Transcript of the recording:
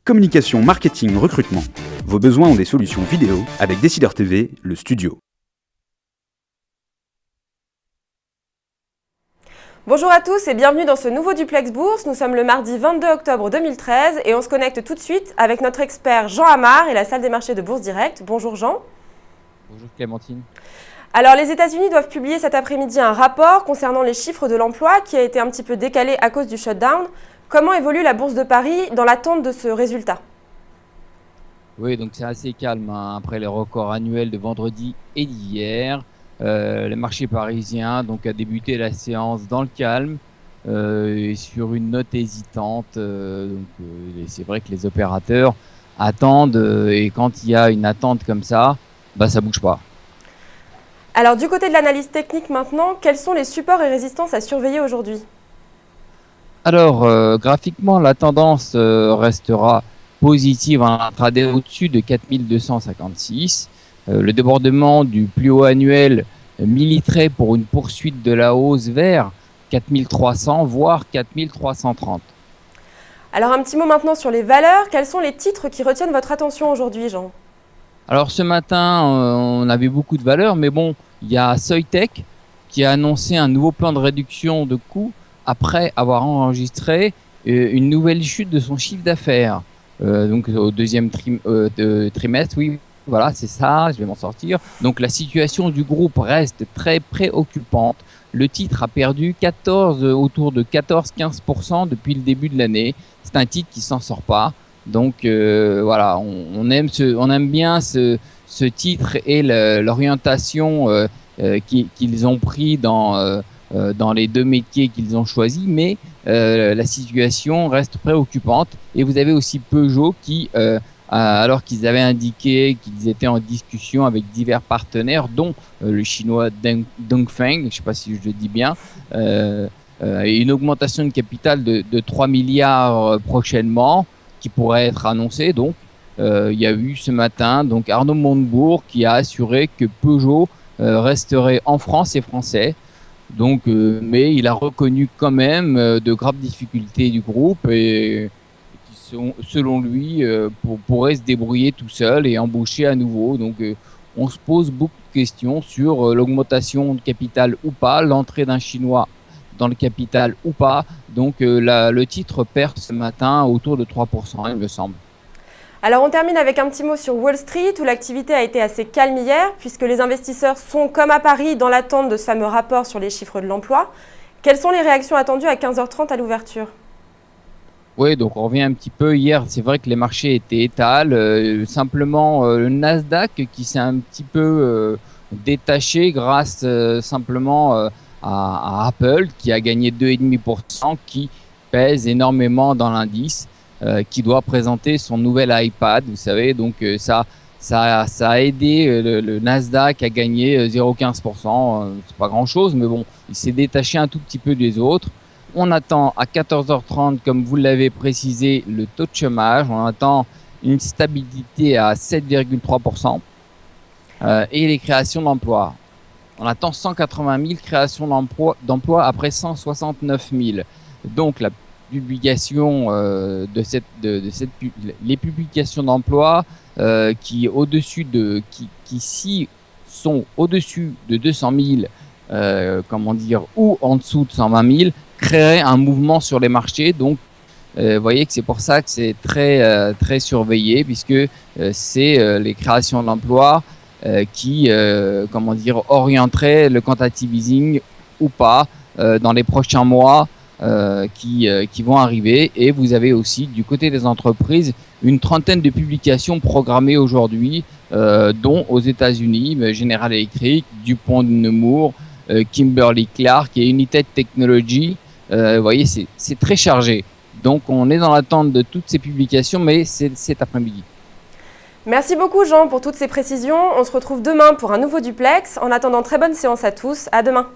Communication, marketing, recrutement. Vos besoins ont des solutions vidéo avec Décideur TV, le studio. Bonjour à tous et bienvenue dans ce nouveau Duplex Bourse. Nous sommes le mardi 22 octobre 2013 et on se connecte tout de suite avec notre expert Jean Amar et la salle des marchés de Bourse Direct. Bonjour Jean. Bonjour Clémentine. Alors les États-Unis doivent publier cet après-midi un rapport concernant les chiffres de l'emploi qui a été un petit peu décalé à cause du shutdown. Comment évolue la Bourse de Paris dans l'attente de ce résultat ? Oui, donc c'est assez calme après les records annuels de vendredi et d'hier. Le marché parisien donc, a débuté la séance dans le calme et sur une note hésitante. C'est vrai que les opérateurs attendent et quand il y a une attente comme ça, ça bouge pas. Alors du côté de l'analyse technique maintenant, quels sont les supports et résistances à surveiller aujourd'hui ? Alors, graphiquement, la tendance restera positive en intraday au-dessus de 4256. Le débordement du plus haut annuel militerait pour une poursuite de la hausse vers 4300, voire 4330. Alors un petit mot maintenant sur les valeurs. Quels sont les titres qui retiennent votre attention aujourd'hui, Jean ? Alors ce matin, on avait beaucoup de valeurs, mais bon, il y a Soitec qui a annoncé un nouveau plan de réduction de coûts après avoir enregistré une nouvelle chute de son chiffre d'affaires. Donc au deuxième trimestre, oui, voilà, c'est ça, je vais m'en sortir. Donc la situation du groupe reste très préoccupante. Le titre a perdu autour de 14-15% depuis le début de l'année. C'est un titre qui s'en sort pas. Donc voilà, on aime bien ce titre et l'orientation qu'ils ont pris dans les deux métiers qu'ils ont choisis, mais la situation reste préoccupante. Et vous avez aussi Peugeot qui, alors qu'ils avaient indiqué qu'ils étaient en discussion avec divers partenaires, dont le chinois Dongfeng, je ne sais pas si je le dis bien, et une augmentation de capital de 3 milliards prochainement, qui pourrait être annoncée. Donc, il y a eu ce matin donc Arnaud Montebourg qui a assuré que Peugeot resterait en France et français. Donc, mais il a reconnu quand même de graves difficultés du groupe et qui sont, selon lui, pourraient se débrouiller tout seul et embaucher à nouveau. Donc, on se pose beaucoup de questions sur l'augmentation de capital ou pas, l'entrée d'un Chinois dans le capital ou pas. Donc, le titre perd ce matin autour de 3%, il me semble. Alors on termine avec un petit mot sur Wall Street où l'activité a été assez calme hier puisque les investisseurs sont comme à Paris dans l'attente de ce fameux rapport sur les chiffres de l'emploi. Quelles sont les réactions attendues à 15h30 à l'ouverture ? Oui, donc on revient un petit peu. Hier, c'est vrai que les marchés étaient étals. Simplement, le Nasdaq qui s'est un petit peu détaché grâce simplement à Apple qui a gagné 2,5%, qui pèse énormément dans l'indice. Qui doit présenter son nouvel iPad, vous savez, donc ça a aidé le Nasdaq à gagner 0,15%, c'est pas grand chose, mais bon, il s'est détaché un tout petit peu des autres. On attend à 14h30, comme vous l'avez précisé, le taux de chômage, on attend une stabilité à 7,3% et les créations d'emplois. On attend 180 000 créations d'emplois après 169 000. Donc la publication les publications d'emploi qui sont au-dessus de 200 000 ou en dessous de 120 000 créeraient un mouvement sur les marchés. Donc vous voyez que c'est pour ça que c'est très surveillé puisque c'est les créations d'emplois qui orienteraient le quantitative easing ou pas dans les prochains mois. Qui vont arriver. Et vous avez aussi du côté des entreprises une trentaine de publications programmées aujourd'hui, dont aux États-Unis, General Electric, DuPont de Nemours, Kimberly-Clark et United Technologies. Vous voyez, c'est très chargé. Donc on est dans l'attente de toutes ces publications, mais c'est cet après-midi. Merci beaucoup Jean pour toutes ces précisions. On se retrouve demain pour un nouveau Duplex. En attendant, très bonne séance à tous. À demain.